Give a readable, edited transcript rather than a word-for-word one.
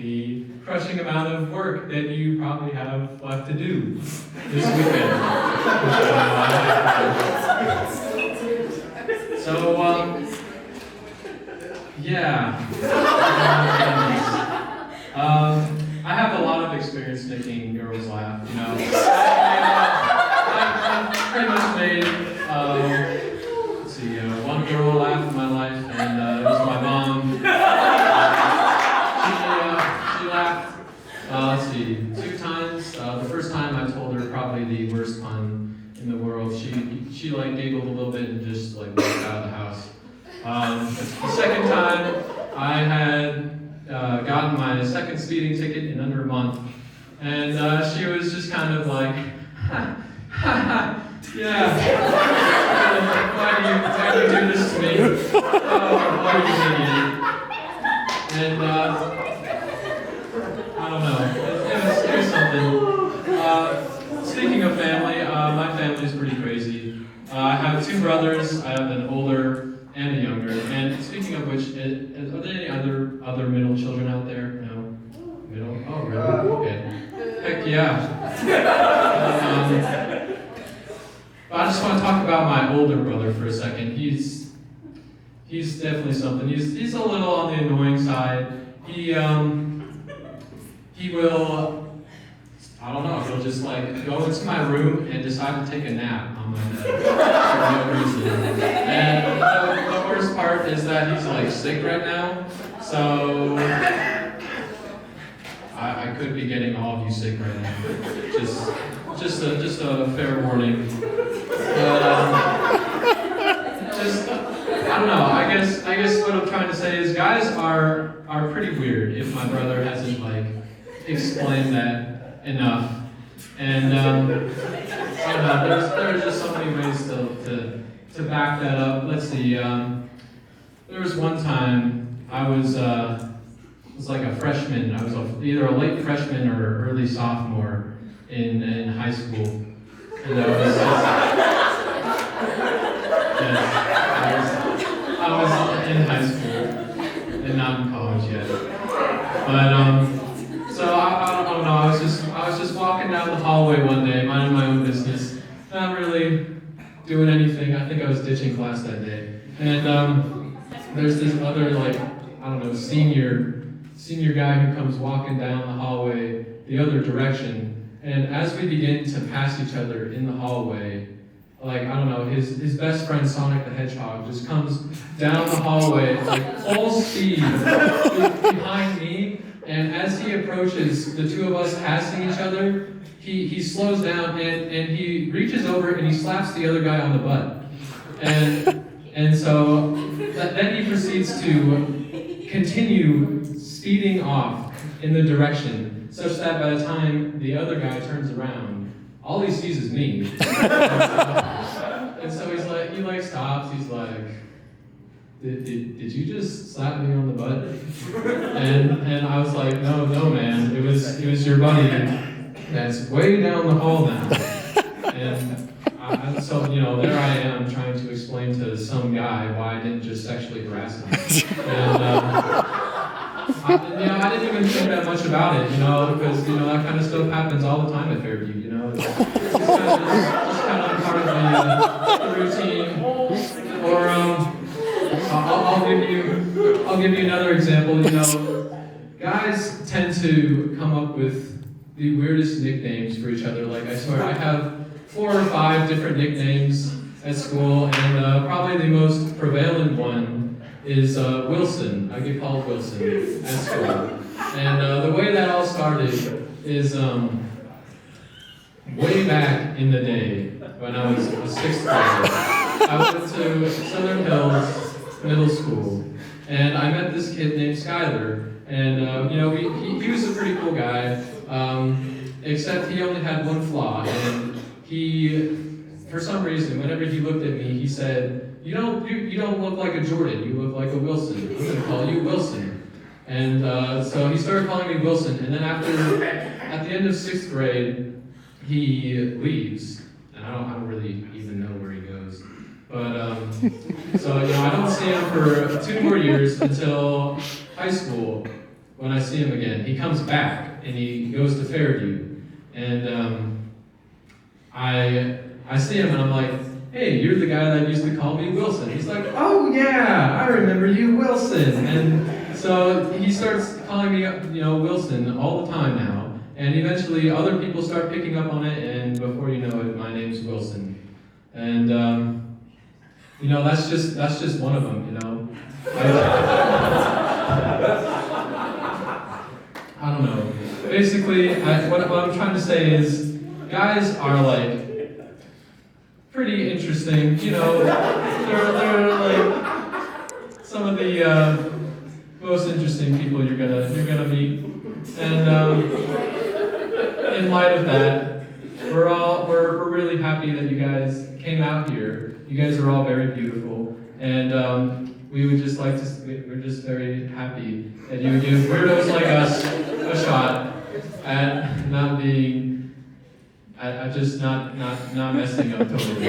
the crushing amount of work that you probably have left to do this weekend. So, yeah. I have a lot of experience making girls laugh, you know. I've pretty much made, let's see, one girl laugh in my life, and it was my mom. She laughed, let's see, 2 times. The first time I told her probably the worst pun in the world. She like giggled a little bit and just like walked out of the house. The second time I had gotten my second speeding ticket in under a month, and she was just kind of like, ha, ha, ha, yeah, why do you do this to me? Oh, why are you idiot? And I don't know, it was something. Speaking of family, my family is pretty crazy. I have 2 brothers. I have an older and a younger. And speaking of which, are there any other middle children out there? No? Middle? Oh, really? Okay. Heck yeah. But I just want to talk about my older brother for a second. He's definitely something. He's a little on the annoying side. He will, I don't know, he'll just like go into my room and decide to take a nap on my bed for no reason. And the worst part is that he's like sick right now, so I could be getting all of you sick right now. Just a fair warning. But I don't know. I guess what I'm trying to say is guys are pretty weird. If my brother hasn't like explained that enough, and I don't know. There's just so many ways to back that up. Let's see. There was one time I was like a freshman. I was either a late freshman or early sophomore in high school, and I was in high school and not in college yet. But so I don't know. I was just walking down the hallway one day, minding my own business, not really doing anything. I think I was ditching class that day, and there's this other like I don't know senior guy who comes walking down the hallway the other direction. And as we begin to pass each other in the hallway, like, I don't know, his best friend Sonic the Hedgehog just comes down the hallway, like, full speed behind me. And as he approaches the 2 of us passing each other, he slows down and he reaches over and he slaps the other guy on the butt. And so then he proceeds to continue speeding off in the direction, such that by the time the other guy turns around, all he sees is me. And so he stops, he's like, did you just slap me on the butt? And I was like, no man, it was your buddy that's way down the hall now. And so, there I am trying to explain to some guy why I didn't just sexually harass him. And I didn't even think that much about it, because, that kind of stuff happens all the time at Fairview, It's just kind of part of the routine. Or, I'll give you another example, Guys tend to come up with the weirdest nicknames for each other. Like, I swear, I have 4 or 5 different nicknames at school, and probably the most prevalent one is Wilson. I get called Wilson at school. And the way that all started is way back in the day when I was 6th grade. I went to Southern Hills Middle School, and I met this kid named Skyler. And he was a pretty cool guy, except he only had one flaw, and for some reason, whenever he looked at me, he said, you don't look like a Jordan, you look like a Wilson. I'm going to call you Wilson. And so he started calling me Wilson, and then at the end of 6th grade, he leaves, and I don't really even know where he goes. But, so, I don't see him for 2 more years until high school, when I see him again, he comes back and he goes to Fairview. And I see him and I'm like, hey, you're the guy that used to call me Wilson. He's like, oh yeah, I remember you, Wilson. And so he starts calling me, Wilson all the time now. And eventually other people start picking up on it, and before you know it, my name's Wilson. And that's just one of them, I don't know. Basically, what I'm trying to say is, guys are like pretty interesting. They're like some of the most interesting people you're gonna meet. And in light of that, we're really happy that you guys came out here. You guys are all very beautiful, and we would just like to. We're just very happy that you would give weirdos like us a shot at not being, at just not messing up totally.